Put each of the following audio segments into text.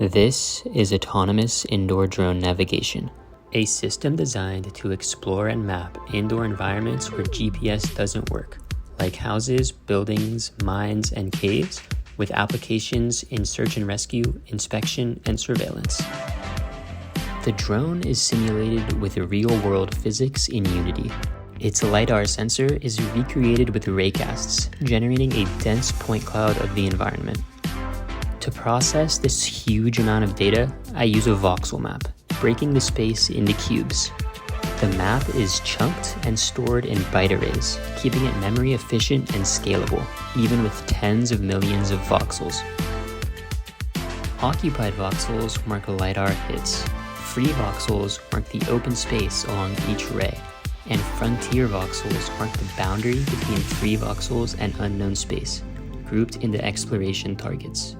This is Autonomous Indoor Drone Navigation, a system designed to explore and map indoor environments where GPS doesn't work, like houses, buildings, mines, and caves, with applications in search and rescue, inspection, and surveillance. The drone is simulated with real-world physics in Unity. Its LiDAR sensor is recreated with raycasts, generating a dense point cloud of the environment. To process this huge amount of data, I use a voxel map, breaking the space into cubes. The map is chunked and stored in byte arrays, keeping it memory efficient and scalable, even with tens of millions of voxels. Occupied voxels mark LiDAR hits. Free voxels mark the open space along each ray, and frontier voxels mark the boundary between free voxels and unknown space, grouped into exploration targets.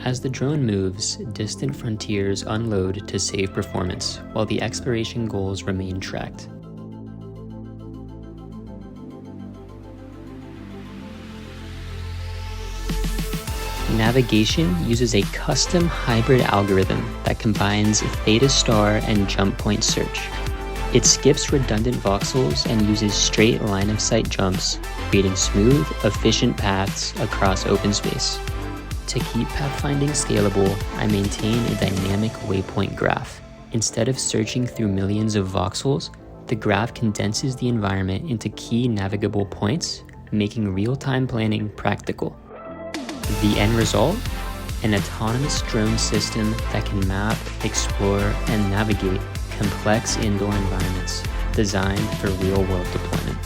As the drone moves, distant frontiers unload to save performance, while the exploration goals remain tracked. Navigation uses a custom hybrid algorithm that combines theta star and jump point search. It skips redundant voxels and uses straight line-of-sight jumps, creating smooth, efficient paths across open space. To keep pathfinding scalable, I maintain a dynamic waypoint graph. Instead of searching through millions of voxels, the graph condenses the environment into key navigable points, making real-time planning practical. The end result? An autonomous drone system that can map, explore, and navigate complex indoor environments designed for real-world deployment.